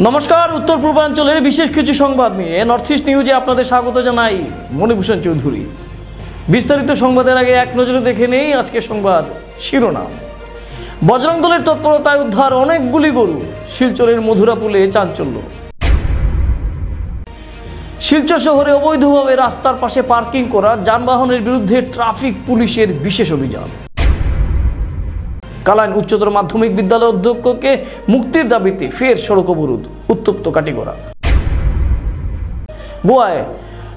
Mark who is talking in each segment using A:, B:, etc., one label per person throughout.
A: নমস্কার, উত্তর পূর্বাঞ্চলের বিশেষ কিছু সংবাদ নিয়ে নর্থ ইস্ট নিউজে আপনাদের স্বাগত জানাই। মণিভূষণ চৌধুরী। বিস্তারিত সংবাদের আগে এক নজরে দেখে নেই আজকের সংবাদ শিরোনাম। বজরং দলের তৎপরতায় উদ্ধার অনেকগুলি গরু। শিলচরের মধুরাপুলে চাঞ্চল্য। শিলচর শহরে অবৈধভাবে রাস্তার পাশে পার্কিং করা যানবাহনের বিরুদ্ধে ট্রাফিক পুলিশের বিশেষ অভিযান। কালাইন উচ্চতর মাধ্যমিক বিদ্যালয়ের অধ্যক্ষকে মুক্তির দাবিতে ফের সড়ক অবরোধ, উত্তপ্ত কাটিগড়া। গোয়ায়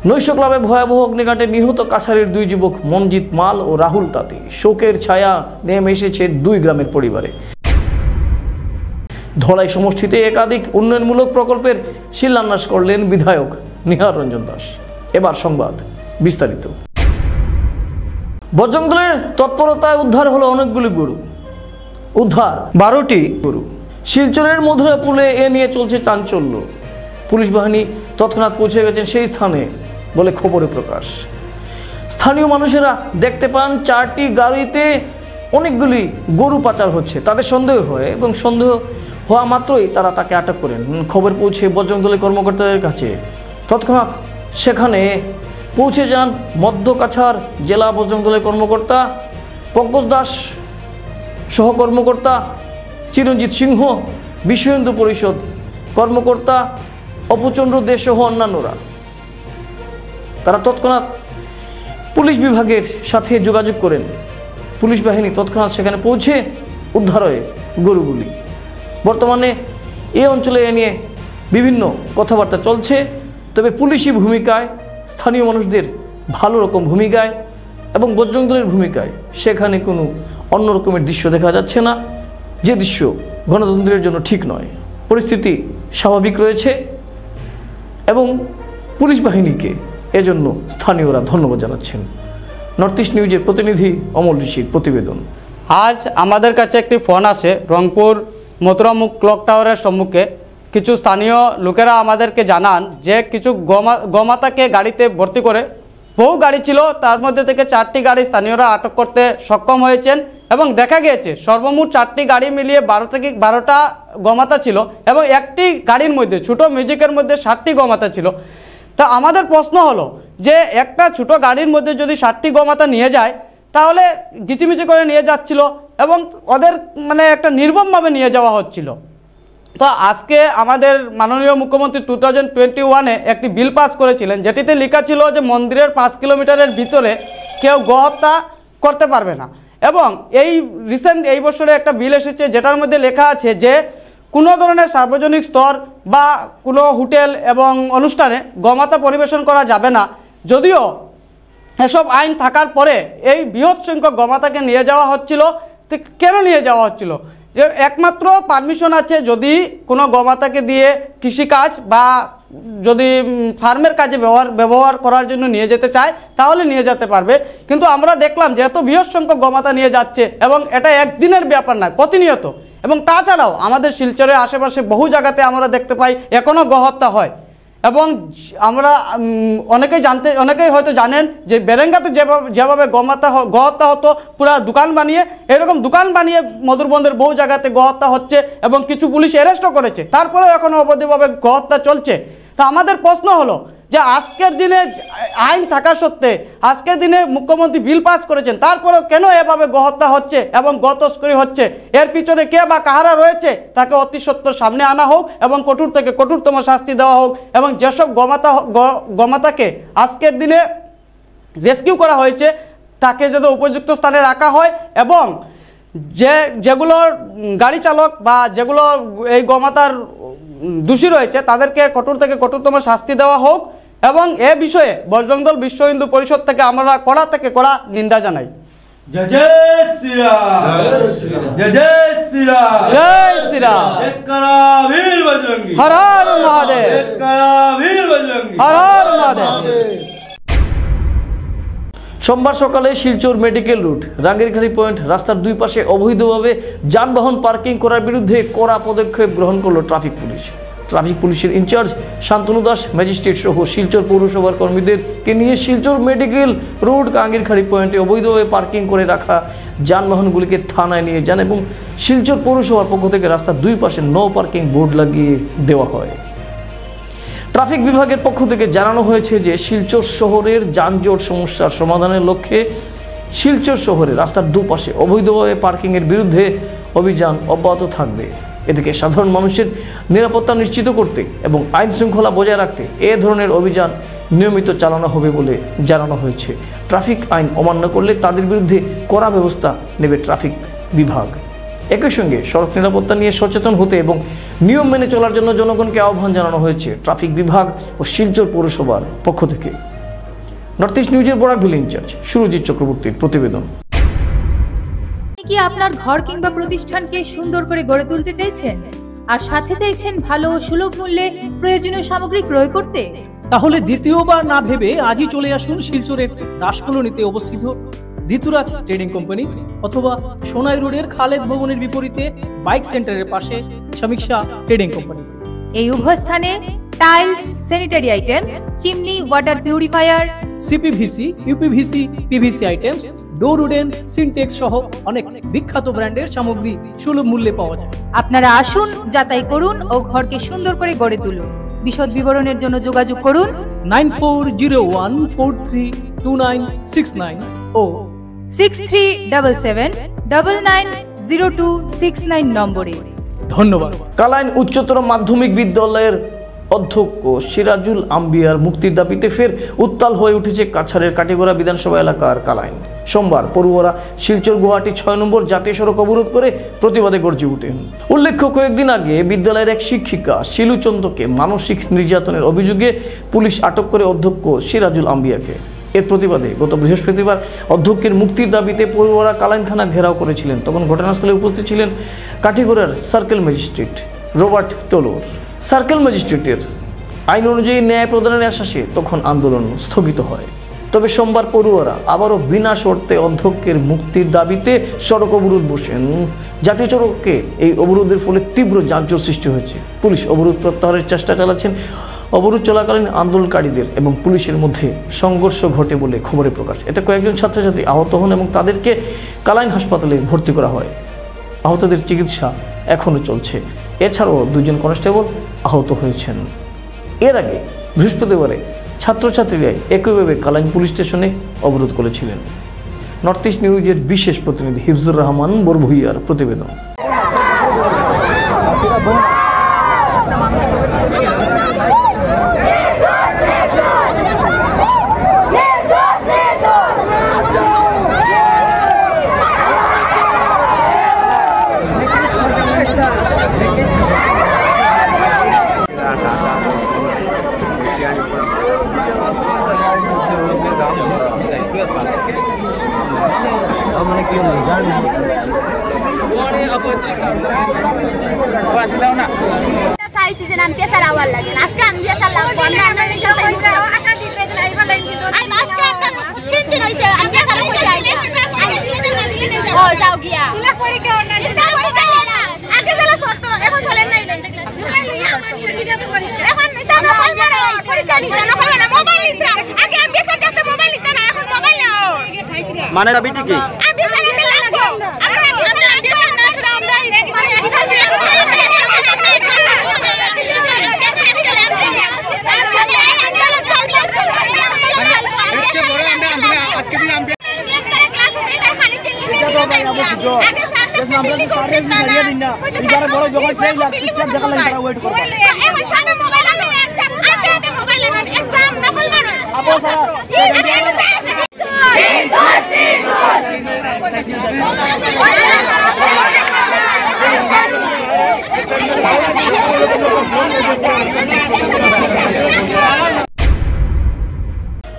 A: নৈশ ক্লাবে ভয়াবহ অগ্নিকাণ্ডে নিহত কাছাড়ের দুই যুবক মনজিৎ মাল ও রাহুল তাঁতি। শোকের ছায়া নেমে এসেছে দুই গ্রামের পরিবারে। ধলাই সমষ্টিতে একাধিক উন্নয়নমূলক প্রকল্পের শিলান্যাস করলেন বিধায়ক নিহার রঞ্জন দাস। এবার সংবাদ বিস্তারিত। বজরং দলের তৎপরতায় উদ্ধার হলো অনেকগুলি গরু। উদ্ধার 12টি গরু। শিলচরের মধুরাপুলে এ নিয়ে চলছে চাঞ্চল্য। পুলিশ বাহিনী তৎক্ষণাৎ পৌঁছে গেছেন সেই স্থানে বলে খবরে প্রকাশ। স্থানীয় মানুষেরা দেখতে পান 4টি গাড়িতে অনেকগুলি গরু পাচার হচ্ছে। তাদের সন্দেহ হয় এবং সন্দেহ হওয়া মাত্রই তারা তাকে আটক করেন। খবর পৌঁছে বজরং দলের কর্মকর্তাদের কাছে। তৎক্ষণাৎ সেখানে পৌঁছে যান মধ্য কাছাড় জেলা বজরং দলের কর্মকর্তা পঙ্কজ দাস, সহকর্মকর্তা চিরঞ্জিত সিংহ, বিশ্ব হিন্দু পরিষদ কর্মকর্তা অপুচন্দ্র দে সহ অন্যান্যরা। তারা তৎক্ষণাৎ পুলিশ বিভাগের সাথে যোগাযোগ করেন। পুলিশ বাহিনী তৎক্ষণাৎ সেখানে পৌঁছে উদ্ধার হয় গরুগুলি। বর্তমানে এই অঞ্চলে এ নিয়ে বিভিন্ন কথাবার্তা চলছে। তবে পুলিশি ভূমিকায়, স্থানীয় মানুষদের ভালো রকম ভূমিকায় এবং বজরং দলের ভূমিকায় সেখানে কোনো অন্যরকমের দৃশ্য দেখা যাচ্ছে না, যে দৃশ্য গণতন্ত্রের জন্য ঠিক নয়। পরিস্থিতি স্বাভাবিক রয়েছে এবং পুলিশ বাহিনীকে এজন্য স্থানীয়রা ধন্যবাদ জানাচ্ছেন। নর্থ ইস্ট নিউজের প্রতিনিধি অমল ঋষির প্রতিবেদন।
B: আজ আমাদের কাছে একটি ফোন আসে রংপুর মথুরামুখ ক্লক টাওয়ারের সম্মুখে। কিছু স্থানীয় লোকেরা আমাদেরকে জানান যে কিছু গোমাতাকে গাড়িতে ভর্তি করে, বহু গাড়ি ছিল, তার মধ্যে থেকে 4টি গাড়ি স্থানীয়রা আটক করতে সক্ষম হয়েছেন এবং দেখা গিয়েছে সর্বমোট 4টি গাড়ি মিলিয়ে 12টা গোমাতা ছিল এবং একটি গাড়ির মধ্যে ছোট মিউজিকের মধ্যে 7টি গোমাতা ছিল। তা আমাদের প্রশ্ন হলো যে একটা ছোট গাড়ির মধ্যে যদি 7টি গোমাতা নিয়ে যায় তাহলে গিচিমিচি করে নিয়ে যাচ্ছিল এবং ওদের একটা নির্মমভাবে নিয়ে যাওয়া হচ্ছিল। তো আজকে আমাদের মাননীয় মুখ্যমন্ত্রী 2021-এ একটি বিল পাস করেছিলেন, যেটিতে লেখা ছিল যে মন্দিরের 5 কিলোমিটারের ভিতরে কেউ গোহত্যা করতে পারবে না। এবং এই বছরে একটা বিল এসেছে যেটার মধ্যে লেখা আছে যে কোনো ধরনের সার্বজনিক স্তর বা কোনো হোটেল এবং অনুষ্ঠানে গোমাতা পরিবেশন করা যাবে না। যদিও এসব আইন থাকার পরে এই বৃহৎ সংখ্যক গোমাতাকে নিয়ে যাওয়া হচ্ছিল। তো কেন নিয়ে যাওয়া হচ্ছিল? যে একমাত্র পারমিশন আছে যদি কোনো গোমাতাকে দিয়ে কৃষিকাজ বা যদি ফার্মের কাজে ব্যবহার করার জন্য নিয়ে যেতে চায় তাহলে নিয়ে যেতে পারবে। কিন্তু আমরা দেখলাম যে এত বৃহৎ সংখ্যক গোমাতা নিয়ে যাচ্ছে এবং এটা একদিনের ব্যাপার নয়, প্রতিনিয়ত। এবং তাছাড়াও আমাদের শিলচরের আশেপাশে বহু জায়গাতে আমরা দেখতে পাই এখনও গোহত্যা হয়। এবং আমরা অনেকেই হয়তো জানেন যে বেরেঙ্গাতে যেভাবে গোহত্যা হতো, পুরা দোকান বানিয়ে, এরকম দোকান বানিয়ে মধুরবন্দের বহু জায়গাতে গোহত্যা হচ্ছে এবং কিছু পুলিশ অ্যারেস্টও করেছে, তারপরেও এখনও অবৈধভাবে গোহত্যা চলছে। তা আমাদের প্রশ্ন হলো যে আজকের দিনে আইন থাকা সত্ত্বে, আজকের দিনে মুখ্যমন্ত্রী বিল পাস করেছেন, তারপরেও কেন এভাবে গোহত্যা হচ্ছে এবং গো-তস্করি হচ্ছে? এর পিছনে কে বা কাহারা রয়েছে তাকে অতি সত্বর সামনে আনা হোক এবং কঠোর থেকে কঠোরতম শাস্তি দেওয়া হোক। এবং যেসব গোমাতাকে আজকের দিনে রেস্কিউ করা হয়েছে তাকে যাতে উপযুক্ত স্থানে রাখা হয় এবং যেগুলো গাড়ি চালক বা যেগুলো এই গোমাতার দোষী রয়েছে তাদেরকে কঠোর থেকে কঠোরতম শাস্তি দেওয়া হোক। এবং এ বিষয়ে বজরং দল বিশ্ব হিন্দু পরিষদ থেকে আমরা কড়া থেকে কড়া নিন্দা জানাই।
C: জয় জয় শ্রীরাম, জয় জয় শ্রীরাম,
B: জয় শ্রীরাম,
C: একরা বীর বজরঙ্গী,
B: হর হর মহাদেব,
C: একরা বীর বজরঙ্গী,
B: হর হর মহাদেব।
A: সোমবার সকালে Silchar medical route Rangirkhari point রাস্তার দুই পাশে অবৈধভাবে যানবাহন পার্কিং করার বিরুদ্ধে কড়া পদক্ষেপ গ্রহণ করল ট্রাফিক পুলিশ। ট্রাফিক পুলিশের ইনচার্জ শান্তনু দাস ম্যাজিস্ট্রেট সহ শিলচর পৌরসভার কর্মীদেরকে নিয়ে শিলচর মেডিকেল রোড কাঙ্গিরখাড়ি পয়েন্টে অবৈধভাবে পার্কিং করে রাখা যানবাহনগুলিকে থানায় নিয়ে যান এবং শিলচর পৌরসভার পক্ষ থেকে রাস্তার দুই পাশে নো পার্কিং বোর্ড লাগিয়ে দেওয়া হয়। ট্রাফিক বিভাগের পক্ষ থেকে জানানো হয়েছে যে শিলচর শহরের যানজট সমস্যার সমাধানের লক্ষ্যে শিলচর শহরে রাস্তার দুপাশে অবৈধভাবে পার্কিংয়ের বিরুদ্ধে অভিযান অব্যাহত থাকবে। এদিকে সাধারণ মানুষের নিরাপত্তা নিশ্চিত করতে এবং আইন শৃঙ্খলা বজায় রাখতে এ ধরনের অভিযান নিয়মিত চালানো হবে বলে জানানো হয়েছে। ট্রাফিক আইন অমান্য করলে তাদের বিরুদ্ধে কড়া ব্যবস্থা নেবে ট্রাফিক বিভাগ। একই সঙ্গে সড়ক নিরাপত্তা নিয়ে সচেতন হতে এবং নিয়ম মেনে চলার জন্য জনগণকে আহ্বান জানানো হয়েছে ট্রাফিক বিভাগ ও শিলচর পৌরসভার পক্ষ থেকে। নর্থ ইস্ট নিউজের বরাকভিল ইনচার্জ সুরজিৎ চক্রবর্তীর প্রতিবেদন।
D: কি আপনার ঘর কিংবা প্রতিষ্ঠানকে সুন্দর করে গড়ে তুলতে চাইছেন আর সাথে চাইছেন ভালো ও সুলভ মূল্যে প্রয়োজনীয় সামগ্রী ক্রয় করতে?
E: তাহলে দ্বিতীয়বার না ভেবে আজই চলে আসুন শিলচরের দাসকলোনিতে অবস্থিত ঋতুরাজ ট্রেডিং কোম্পানি অথবা সোনাই রোডের খালেদ ভবনের বিপরীতে বাইক সেন্টারের পাশে সমীক্ষা ট্রেডিং কোম্পানি।
D: এই উভয় স্থানে tiles, sanitary items, chimney, water purifier,
E: CPVC, uPVC, PVC items, ডোর উডেন, সিনটেক্স সহ অনেক বিখ্যাত ব্র্যান্ডের সামগ্রী সুলভ মূল্যে পাওয়া যায়।
D: আপনারা আসুন, যাচাই করুন ও ঘরকে সুন্দর করে গড়ে তুলুন। বিশদ বিবরণের জন্য যোগাযোগ করুন
E: 9401432969 ও
D: 6377990269 নম্বরে।
E: ধন্যবাদ।
A: কালাইন উচ্চতর মাধ্যমিক বিদ্যালয়ের অধ্যক্ষ সিরাজুল আম্বিয়ার মুক্তির দাবিতে ফের উত্তাল হয়ে উঠেছে কাছাড়ের কাটিগড়া বিধানসভা এলাকার কালাইন। সোমবার পড়ুয়ারা শিলচর গুয়াহাটি 6 নম্বর জাতীয় সড়ক অবরোধ করে প্রতিবাদে গর্জে ওঠেন। উল্লেখ্য, কয়েকদিন আগে বিদ্যালয়ের এক শিক্ষিকা শিলুচন্দ্রকে মানসিক নির্যাতনের অভিযোগে পুলিশ আটক করে অধ্যক্ষ সিরাজুল আম্বিয়াকে। এর প্রতিবাদে গত বৃহস্পতিবার অধ্যক্ষের মুক্তির দাবিতে পড়ুয়ারা কালাইন থানা ঘেরাও করেছিলেন। তখন ঘটনাস্থলে উপস্থিত ছিলেন কাঠিগড়ার সার্কেল ম্যাজিস্ট্রেট রবার্ট টোলোর। সার্কেল ম্যাজিস্ট্রেটের আইন অনুযায়ী ন্যায় প্রদানের আশ্বাসে তখন আন্দোলন স্থগিত হয়। তবে সোমবার পড়ুয়ারা আবারও বিনা শর্তে অধ্যক্ষের মুক্তির দাবিতে সড়ক অবরোধ বসেন। জাতীয় সড়কে এই অবরোধের ফলে তীব্র যানজট সৃষ্টি হয়েছে। পুলিশ অবরোধ প্রত্যাহারের চেষ্টা চালাচ্ছেন। অবরোধ চলাকালীন আন্দোলনকারীদের এবং পুলিশের মধ্যে সংঘর্ষ ঘটে বলে খবরে প্রকাশ। এতে কয়েকজন ছাত্রছাত্রী আহত হন এবং তাদেরকে কালাইন হাসপাতালে ভর্তি করা হয়। আহতদের চিকিৎসা এখনও চলছে। এছাড়াও 2 জন কনস্টেবল আহত হয়েছেন। এর আগে বৃহস্পতিবারে ছাত্রছাত্রীরা একইভাবে কালাইন পুলিশ স্টেশনে অবরোধ করেছিলেন। নর্থ ইস্ট নিউজের বিশেষ প্রতিনিধি হিফজুর রহমান বরভুইয়ার প্রতিবেদন।
B: মানে দাবিটি কি?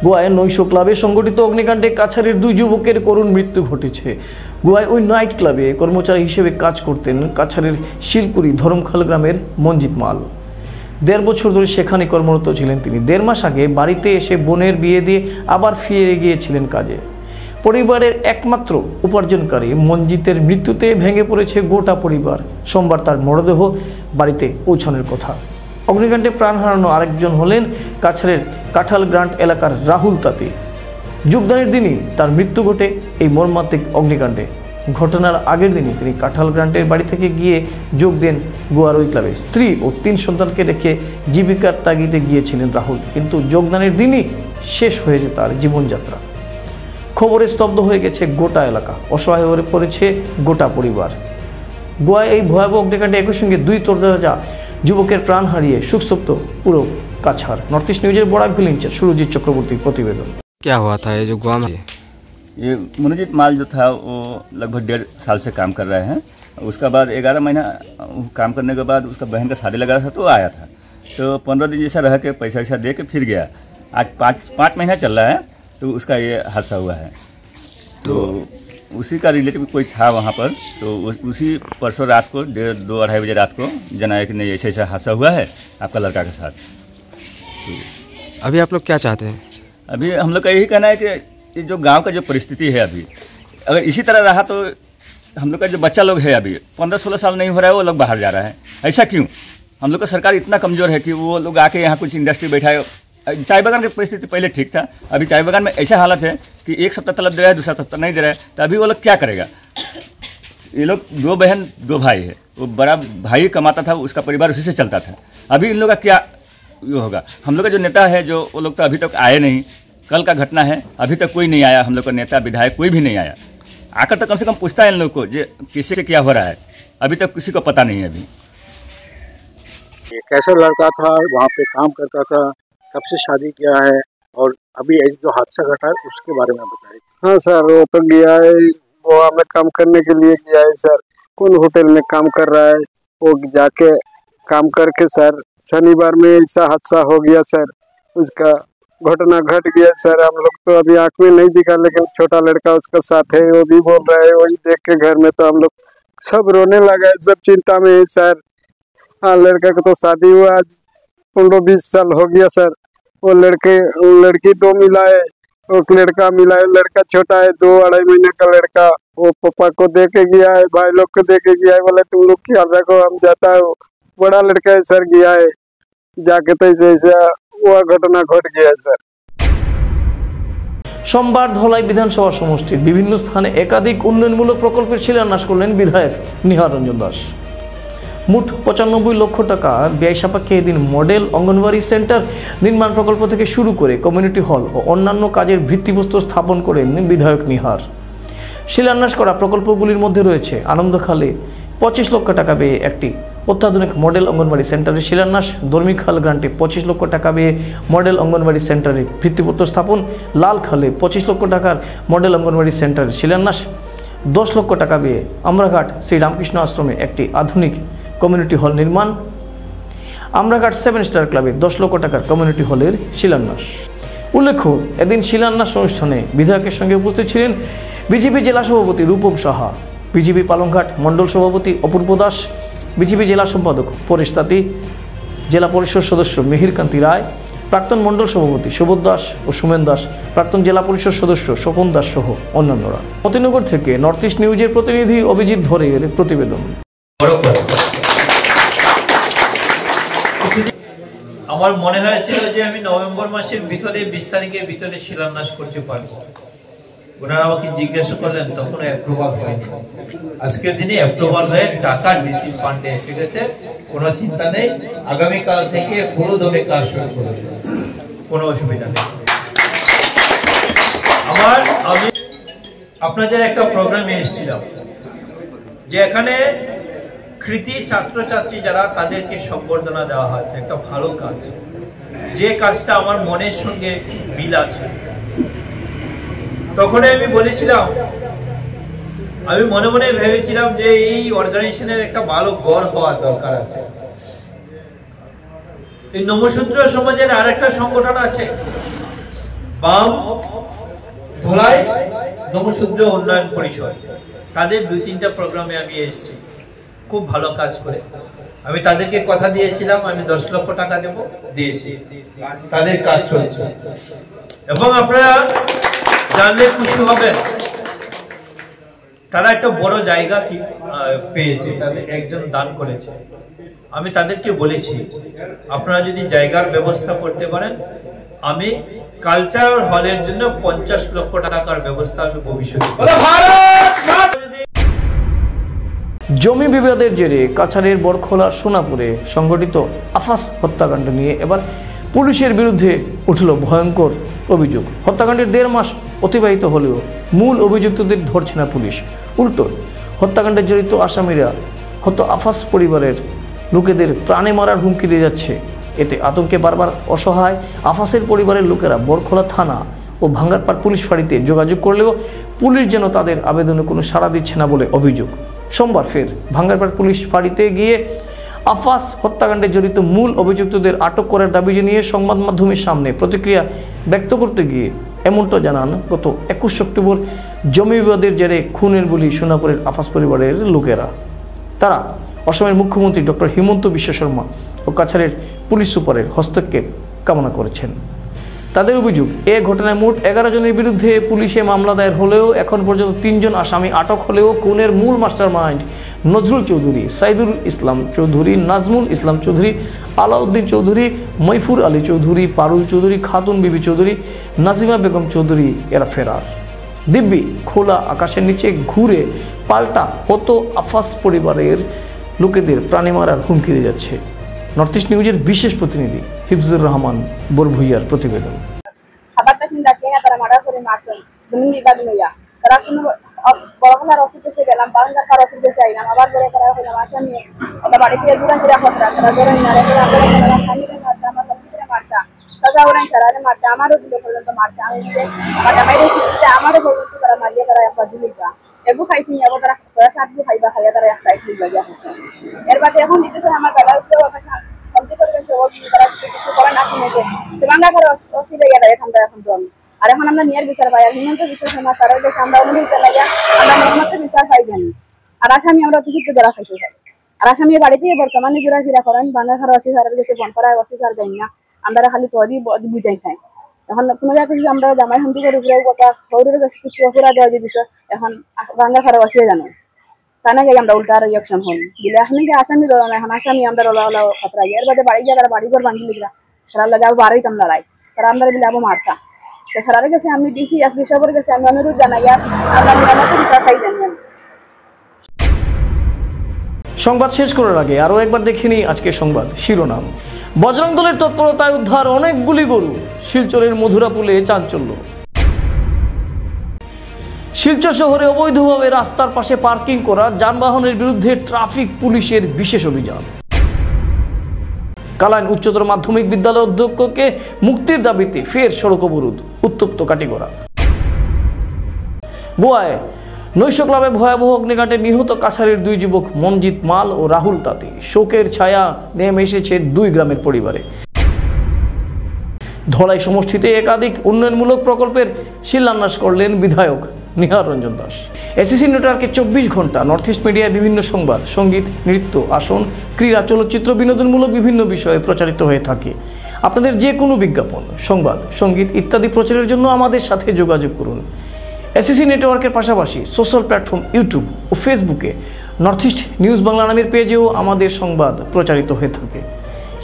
B: গোয়ায় নৈশ ক্লাবে সংগঠিত অগ্নিকাণ্ডে কাছাড়ের 2 যুবকের করুণ মৃত্যু ঘটেছে। গোয়ায় ওই নাইট ক্লাবে কর্মচারী হিসেবে কাজ করতেন কাছাড়ের শিলকুড়ি ধরমখাল গ্রামের মঞ্জিত মাল। 1.5 বছর ধরে সেখানে কর্মরত ছিলেন তিনি। 1.5 মাস আগে বাড়িতে এসে বোনের বিয়ে দিয়ে আবার ফিরে গিয়েছিলেন কাজে। পরিবারের একমাত্র উপার্জনকারী মঞ্জিতের মৃত্যুতে ভেঙে পড়েছে গোটা পরিবার। সোমবার তার মরদেহ বাড়িতে পৌঁছানোর কথা।
A: অগ্নিকাণ্ডে প্রাণ হারানো আরেকজন হলেন কাছাড়ের কাঁঠাল গ্রান্ট এলাকার রাহুল তাঁতি। যোগদানের দিনই তার মৃত্যু ঘটে এই মর্মান্তিক অগ্নিকাণ্ডে। ঘটনার আগের দিনই তিনি কাঁঠাল গ্রান্টের বাড়ি থেকে গিয়ে যোগ দেন গোয়ার ওই ক্লাবে। স্ত্রী ও 3 সন্তানকে রেখে জীবিকার তাগিদে গিয়েছিলেন রাহুল, কিন্তু যোগদানের দিনই শেষ হয়েছে তার জীবনযাত্রা। খবরে স্তব্ধ হয়ে গেছে গোটা এলাকা, অসহায় হয়ে পড়েছে গোটা পরিবার। গোয়ায় এই ভয়াবহ অগ্নিকাণ্ডে একই সঙ্গে 2 তরতাজা যুবকের প্রাণ হারিয়ে শোকস্তব্ধ পুরো কাছাড়। নর্থ ইস্ট নিউজের বরাক ভিলেঞ্চের সুরজিৎ চক্রবর্তীর প্রতিবেদন।
F: क्या हुआ था ये जो गोवा में?
G: ये मनोजीत माल जो था वो लगभग 1.5 साल से काम कर रहे हैं। उसका बाद 11 महीना काम करने के बाद उसका बहन का शादी लगा था तो आया था, तो 15 दिन जैसा रह के पैसा वैसा दे के फिर गया। आज 5 महीना चल रहा है तो उसका ये हादसा हुआ है। तो उसी का रिलेटिव कोई था वहाँ पर, तो उसी परसों रात को 2-2:30 बजे रात को जनाया कि नहीं ऐसा ऐसा हादसा हुआ है आपका लड़का के साथ। तो
F: अभी आप लोग क्या चाहते हैं?
G: अभी हम लोग का यही कहना है कि ये जो गांव का जो परिस्थिति है अभी अगर इसी तरह रहा तो हम लोग का जो बच्चा लोग है अभी 15-16 साल नहीं हो रहा है वो लोग बाहर जा रहा है। ऐसा क्यों? हम लोग का सरकार इतना कमज़ोर है कि वो लोग आके यहाँ कुछ इंडस्ट्री बैठाए। चाय बागान की परिस्थिति पहले ठीक था, अभी चाय बागान में ऐसा हालत है कि एक सप्ताह तलब दे रहा है, दूसरा सप्ताह नहीं दे रहा है, तो अभी वो लोग क्या करेगा? ये लोग 2 बहन 2 भाई है, वो बड़ा भाई कमाता था, उसका परिवार उसी से चलता था। अभी इन लोग का क्या ये होगा? हम लोग का जो नेता है जो वो लोग तो अभी तक आए नहीं। कल का घटना है, अभी तक कोई नहीं आया, हम लोग का नेता विधायक कोई भी नहीं आया। आकर तो कम से कम पूछता है इन लोग को जो किसी से क्या हो रहा है, अभी तक किसी को पता नहीं है। अभी
H: ये कैसा लड़का था, वहाँ पे काम करता था, कब से शादी किया है, और अभी जो हादसा घटा है उसके बारे में बताइए।
I: हाँ सर, वो तो गया है गोवा में काम करने के लिए गया है सर। कौन होटल में काम कर रहा है, वो जाके काम करके सर शनिवार में ऐसा हादसा हो गया सर, उसका घटना घट गया सर। हम लोग तो अभी आंख में नहीं दिखा, लेकिन छोटा लड़का उसका साथ है, वो भी बोल रहा है। वही देख के घर में तो हम लोग सब रोने लगा है, सब चिंता में है सर। हाँ, लड़का को तो शादी हुआ आज 15-20 साल हो गया सर। वो लड़की 2 मिला है, वो लड़का मिला है। लड़का छोटा है, 2-2.5 महीने का लड़का। वो पापा को दे के गया है, भाई लोग को दे के गया है, बोले तुम लोग ख्याल रखो, हम जाता है। बड़ा लड़का है सर, गया है जाके तो ऐसा हुआ घटना घट गया सर।
A: সোমবার ধলাই বিধানসভা সমষ্টির বিভিন্ন স্থানে একাধিক উন্নয়নমূলক প্রকল্পের শিলান্যাস করলেন বিধায়ক নিহার রঞ্জন দাস। মোট 95 লক্ষ টাকা ব্যয় সাপেক্ষে এদিন মডেল অঙ্গনওয়াড়ি সেন্টার নির্মাণ প্রকল্প থেকে শুরু করে কমিউনিটি হল ও অন্যান্য কাজের ভিত্তিপ্রস্তর স্থাপন করেন বিধায়ক নিহার। শিলান্যাস করা প্রকল্পগুলির মধ্যে রয়েছে আনন্দখালে 25 লক্ষ টাকা ব্যয়ে একটি অত্যাধুনিক মডেল অঙ্গনওয়াড়ি সেন্টারের শিলান্যাস, দর্মিখাল গ্রান্টে 25 লক্ষ টাকা ব্যয়ে মডেল অঙ্গনওয়াড়ি সেন্টারের ভিত্তিপ্রস্তর স্থাপন, লালখালে 25 লক্ষ টাকার মডেল অঙ্গনওয়াড়ি সেন্টারের শিলান্যাস, 10 লক্ষ টাকা ব্যয়ে আমরাঘাট শ্রী রামকৃষ্ণ আশ্রমে একটি আধুনিক কমিউনিটি হল নির্মাণ, আমরাঘাট 7 স্টার ক্লাবে 10 লক্ষ টাকার কমিউনিটি হলের শিলান্যাস। উল্লেখ্য, এদিন শিলান্যাস অনুষ্ঠানে বিধায়কের সঙ্গে উপস্থিত ছিলেন বিজেপি জেলা সভাপতি রূপম সাহা, বিজেপি পালংঘাট মণ্ডল সভাপতি অপূর্ব দাস, বিজেপি জেলা সম্পাদক পরেশ তাঁতি, জেলা পরিষদ সদস্য মিহিরকান্তি রায়, প্রাক্তন মণ্ডল সভাপতি সুবোধ দাস ও সুমেন দাস, প্রাক্তন জেলা পরিষদ সদস্য স্বপন দাস সহ অন্যান্যরা। মতিনগর থেকে নর্থ ইস্ট নিউজের প্রতিনিধি অভিজিৎ ধরের প্রতিবেদন।
J: আমার মনে হয়েছিল যে আমি নভেম্বর মাসের ভিতরে 20 তারিখের ভিতরে শিলান্যাস করতে পারবো। ওনারা আমাকে জিজ্ঞাসা করলেন, তখন অ্যাপ্রুভাল হয়নি। আজকের দিনে অ্যাপ্রুভাল হয়ে টাকা ডিসি ফান্ডে এসে গেছে, কোনো চিন্তা নেই। আগামীকাল থেকে পুরো দমে কাজ শুরু করবে, কোনো অসুবিধা নেই। আমি আপনাদের একটা প্রোগ্রামে এসেছিলাম যে এখানে কৃতি ছাত্রছাত্রী যারা, তাদেরকে সম্বর্ধনা দেওয়া হচ্ছে, একটা ভালো কাজ, যে কাজটা আমার মনের সঙ্গে মিল আছে। তখন আমি বলেছিলাম, আমি মনে মনে ভেবেছিলাম যে এই অর্গানাইজেশনের একটা ভালো গড় হওয়ার দরকার আছে। এই নমশূদ্র সমাজের আরেকটা সংগঠন আছে, বাম ধলাই নমশূদ্র উন্নয়ন পরিষদ, তাদের 2-3টা প্রোগ্রামে আমি এসেছি, খুব ভালো কাজ করে। আমি তাদেরকে কথা দিয়েছিলাম আমি 10 লক্ষ টাকা দেব, দিয়েছি, তাদের কাজ চলছে। এবং আপনারা জানলে খুশি হবেন, তারা একটা বড় জায়গা পেয়েছে, তাদের একজন দান করেছে। আমি তাদেরকে বলেছি আপনারা যদি জায়গার ব্যবস্থা করতে পারেন, আমি কালচারাল হলের জন্য 50 লক্ষ টাকার ব্যবস্থা আমি ভবিষ্যতে।
A: জমি বিবাদের জেরে কাছাড়ের বরখোলার সোনাপুরে সংঘটিত আফাস হত্যাকাণ্ড নিয়ে এবার পুলিশের বিরুদ্ধে উঠল ভয়ঙ্কর অভিযোগ। হত্যাকাণ্ডের 1.5 মাস অতিবাহিত হলেও মূল অভিযুক্তদের ধরছে না পুলিশ। উল্টো হত্যাকাণ্ডে জড়িত আসামিরা হত আফাস পরিবারের লোকেদের প্রাণে মারার হুমকি দিয়ে যাচ্ছে। এতে আতঙ্কে বারবার অসহায় আফাসের পরিবারের লোকেরা বরখোলা থানা ও ভাঙ্গারপাড় পুলিশ ফাঁড়িতে যোগাযোগ করলেও পুলিশ যেন তাদের আবেদনে কোনো সাড়া দিচ্ছে না বলে অভিযোগ। সোমবার ফের ভাঙ্গারপাড় পুলিশ ফাঁড়িতে গিয়ে আফাস হত্যাকাণ্ডে জড়িত মূল অভিযুক্তদের আটক করার দাবি জানিয়ে সংবাদ মাধ্যমের সামনে প্রতিক্রিয়া ব্যক্ত করতে গিয়ে এমনটা জানান গত 21 অক্টোবর জমি বিবাদের জেরে খুনের বলি সোনাপুরের আফাস পরিবারের লোকেরা। তারা অসমের মুখ্যমন্ত্রী ডক্টর হিমন্ত বিশ্ব শর্মা ও কাছাড়ের পুলিশ সুপারের হস্তক্ষেপ কামনা করেছেন। তাদের অভিযোগ, এ ঘটনায় মোট 11 জনের বিরুদ্ধে পুলিশে মামলা দায়ের হলেও এখন পর্যন্ত 3 জন আসামি আটক হলেও খুনের মূল মাস্টারমাইন্ড নজরুল চৌধুরী, সাইদুল ইসলাম চৌধুরী, নাজমুল ইসলাম চৌধুরী, আলাউদ্দিন চৌধুরী, মৈফুর আলী চৌধুরী, পারুল চৌধুরী, খাতুন বিবি চৌধুরী, নাজিমা বেগম চৌধুরী এরা ফেরার। দিব্যি খোলা আকাশের নিচে ঘুরে পাল্টা হত আফাস পরিবারের লোকেদের প্রাণে মারার হুমকি দিয়ে যাচ্ছে। নর্থ ইস্ট নিউজের বিশেষ প্রতিনিধি হিফজুর রহমান বরভুইয়ার প্রতিবেদন।
K: বড়খোলার অফিসে গেলাম, বারাঙ্গার অফিসে চাইলাম, আবার করে তারা হইলাম আসামি ওটা বাড়িতে দূরে দূরে খতরা তারা ধরে নিয়ে আমার কম্পিউটারে মারতা তাজা ওরাই সারারে মারতা, আমারও দিলে পর্যন্ত মারতা। আমি আমার জামাইরে শিখতে আমারও পর্যন্ত তারা মারিয়ে তারা একটা দিলিকা এগু খাইছি যাবো তারা 6-7 খাইবা খাইয়া তারা একটা সাইড লাগিয়া হচ্ছে। এর বাদে এখন দিতেছে আমার বেলার কমতি করবেন তারা কিছু করে না শুনেছে বাংলা করে অসুবিধা গেল এখন তো আমি আর এখন আমরা নিয়ার বিচার পাই। আর হিমন্ত বিশ্ব শর্মা তারার কাছে আমরা অনুরোধ লাগিয়া আমরা নিয়মিত বিচার পাই জানি। আর আসামি আমরা কিছু ধরা খাইতে চাই। আর আসামি বাড়িতে বর্তমানে ঘোরাফেরা করেন, বাংলা খারাপ অফিসারের কাছে বন করার অফিসার দেয় না, আমরা খালি তৈরি বুঝাই চাই। এখন কোনো জায়গায় কিছু আমরা জামাই শান্তি করে উপরে কথা সৌরের কাছে কিছু অপরাধ দেওয়া যে বিষয় এখন বাংলা খারাপ অসিয়ে জানো তা না গাই আমরা উল্টা রিয়াকশন হল দিলে এখন কি আসামি ধরো না, এখন আসামি আমরা রলা খতরা এর বাদে বাড়ি যা তারা বাড়ি ঘর ভাঙি লিখরা তারা লাগে আবার বাড়াই আমরা লড়াই তারা আমরা বিলে আবার মারতা। সারার কাছে আমি ডিসি বিশপের কাছে আমি অনুরোধ জানাই আমরা নিয়মিত বিচার চাই জানি।
A: সংবাদ শেষ করার আগে আরও একবার দেখে নিই আজকের সংবাদ শিরোনাম। বজরং দলের তৎপরতায় উদ্ধার অনেকগুলি গরু, শিলচরের মধুরাপুলে চাঞ্চল্য। শিলচর শহরে অবৈধভাবে রাস্তার পাশে পার্কিং করা যানবাহনের বিরুদ্ধে ট্রাফিক পুলিশের বিশেষ অভিযান। কালাইন উচ্চতর মাধ্যমিক বিদ্যালয়ের অধ্যক্ষকে মুক্তির দাবিতে ফের সড়ক অবরোধ, উত্তপ্ত কাটিগড়া। গোয়ায় নৈশ ক্লাবে ভয়াবহ অগ্নিকাণ্ডে নিহত কাছাড়ের 2 যুবক মনজিৎ মাল ও রাহুল তাঁতি। শোকের ছায়া নেমে এসেছে 2 গ্রামের পরিবারে। ধলাই সমষ্টিতে একাধিক উন্নয়নমূলক প্রকল্পের শিলান্যাস করলেন বিধায়ক নিহার রঞ্জন দাস। এসিসি নেটওয়ার্কে 24 ঘন্টা নর্থ ইস্ট মিডিয়ায় বিভিন্ন সংবাদ, সঙ্গীত, নৃত্য, আসন, ক্রীড়া, চলচ্চিত্র, বিনোদনমূলক বিভিন্ন বিষয়ে প্রচারিত হয়ে থাকে। আপনাদের যে কোনো বিজ্ঞাপন, সংবাদ, সঙ্গীত ইত্যাদি প্রচারের জন্য আমাদের সাথে যোগাযোগ করুন। এসিসি নেটওয়ার্কের পাশাপাশি সোশ্যাল প্ল্যাটফর্ম ইউটিউব ও ফেসবুকে নর্থ ইস্ট নিউজ বাংলা নামের পেজেও আমাদের সংবাদ প্রচারিত হয়ে থাকে।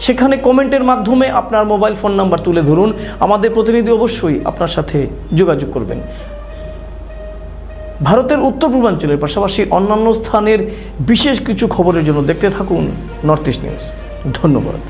A: সেখানে কমেন্টের মাধ্যমে আপনার মোবাইল ফোন নাম্বার তুলে ধরুন, আমাদের প্রতিনিধি অবশ্যই আপনার সাথে যোগাযোগ করবেন। ভারতের উত্তর পূর্বাঞ্চলের পাশাপাশি অন্যান্য স্থানের বিশেষ কিছু খবরের জন্য দেখতে থাকুন নর্থ ইস্ট নিউজ। ধন্যবাদ।